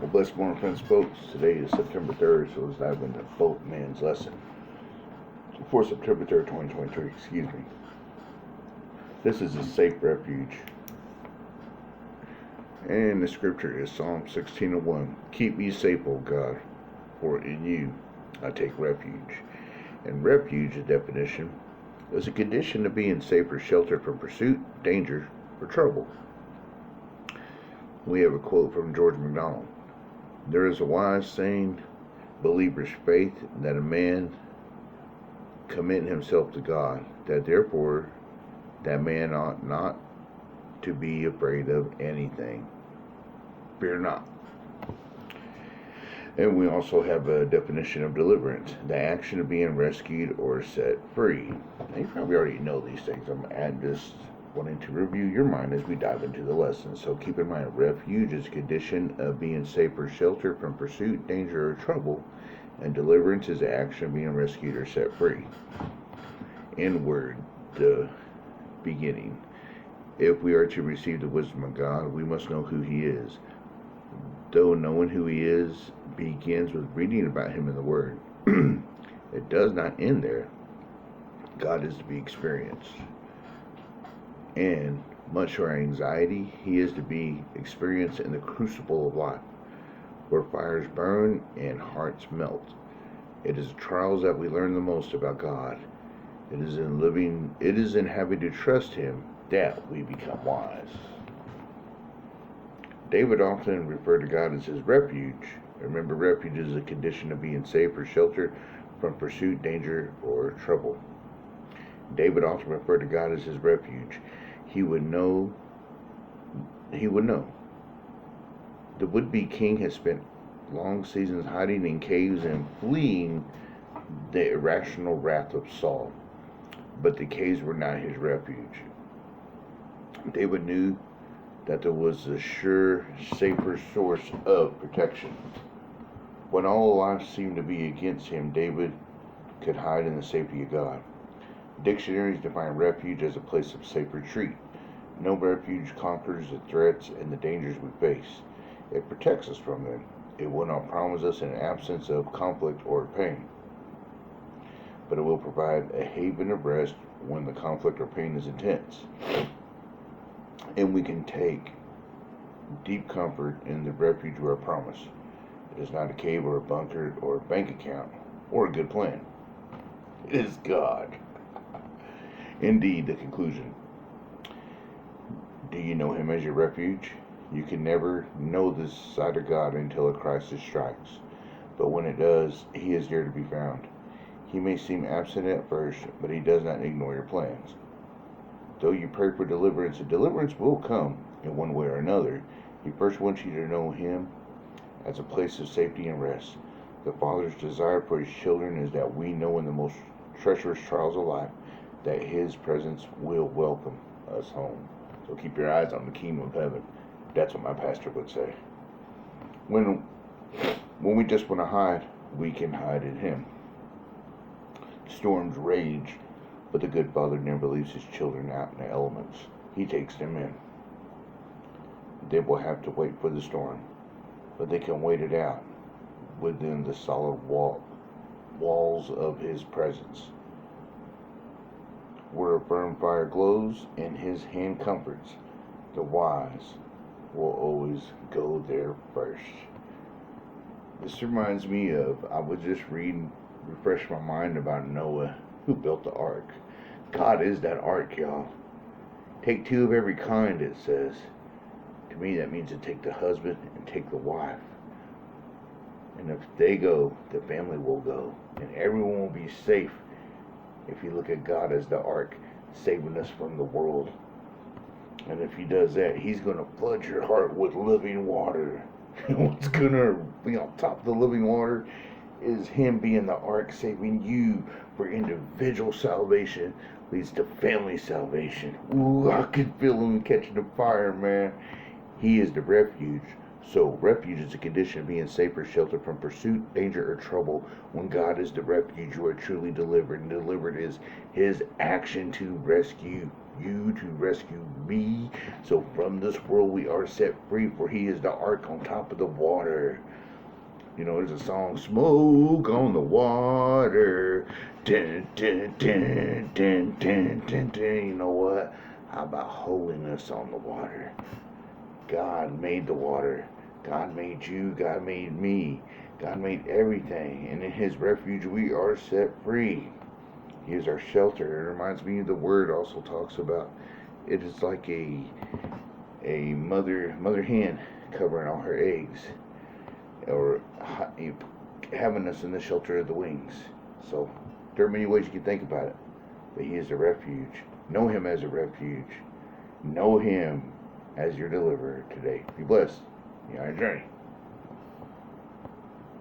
Well, blessed morning, friends, folks. Today is September 3rd, so let's dive into both men's lesson for September 3rd, 2023. Excuse me. This is a safe refuge. And the scripture is Psalm 16:1. Keep me safe, O God, for in you I take refuge. And refuge, the definition, is a condition of being safe or sheltered from pursuit, danger, or trouble. We have a quote from George MacDonald. There is a wise saying, believer's faith, that a man commit himself to God, that therefore that man ought not to be afraid of anything. Fear not. And we also have a definition of deliverance, the action of being rescued or set free. Now, you probably already know these things. I'm just wanting to review your mind as we dive into the lesson. So keep in mind, refuge is a condition of being safe or sheltered from pursuit, danger, or trouble, and deliverance is the action of being rescued or set free. Inward, the beginning. If we are to receive the wisdom of God, we must know who He is. Though knowing who He is begins with reading about Him in the Word, it does not end there. God is to be experienced. And much to our anxiety, He is to be experienced in the crucible of life, where fires burn and hearts melt. It is trials that we learn the most about God. It is in having to trust Him that we become wise. David often referred to God as his refuge. Remember, refuge is a condition of being safe or sheltered from pursuit, danger, or trouble. David often referred to God as his refuge. He would know. The would-be king had spent long seasons hiding in caves and fleeing the irrational wrath of Saul. But the caves were not his refuge. David knew that there was a sure, safer source of protection. When all life seemed to be against him, David could hide in the safety of God. Dictionaries define refuge as a place of safe retreat. No refuge conquers the threats and the dangers we face. It protects us from them. It will not promise us an absence of conflict or pain, but it will provide a haven of rest when the conflict or pain is intense. And we can take deep comfort in the refuge we are promised. It is not a cave or a bunker or a bank account or a good plan. It is God. Indeed, the conclusion. Do you know Him as your refuge? You can never know this side of God until a crisis strikes. But when it does, He is there to be found. He may seem absent at first, but He does not ignore your plans. Though you pray for deliverance, and deliverance will come in one way or another, He first wants you to know Him as a place of safety and rest. The Father's desire for His children is that we know in the most treacherous trials of life that His presence will welcome us home. So keep your eyes on the kingdom of heaven. That's what my pastor would say. When we just want to hide, we can hide in Him. Storms rage, but the good Father never leaves His children out in the elements. He takes them in. They will have to wait for the storm, but they can wait it out within the solid walls of His presence. Where a firm fire glows and His hand comforts, the wise will always go there first. This reminds me of, I was just reading, refresh my mind about Noah, who built the ark. God is that ark, y'all. Take two of every kind, it says. To me, that means to take the husband and take the wife. And if they go, the family will go. And everyone will be safe if you look at God as the ark, saving us from the world. And if He does that, He's going to flood your heart with living water. What's going to be on top of the living water is Him being the ark, saving you for individual salvation leads to family salvation. Ooh, I can feel Him catching the fire, man. He is the refuge. So refuge is a condition of being safe or sheltered from pursuit, danger, or trouble. When God is the refuge, you are truly delivered. And delivered is His action to rescue you to rescue me. So from this world we are set free, for he is the ark on top of the water. You know, there's a song, Smoke on the Water. Dun, dun, dun, dun, dun, dun, dun. You know what? How about holiness on the water? God made the water. God made you. God made me. God made everything. And in his refuge we are set free. He is our shelter. It reminds me of the word also talks about it is like a mother hen covering all her eggs, or having us in the shelter of the wings. So there are many ways you can think about it, but he is a refuge. Know him as a refuge. Know him as your deliverer today. Be blessed. You're on a journey.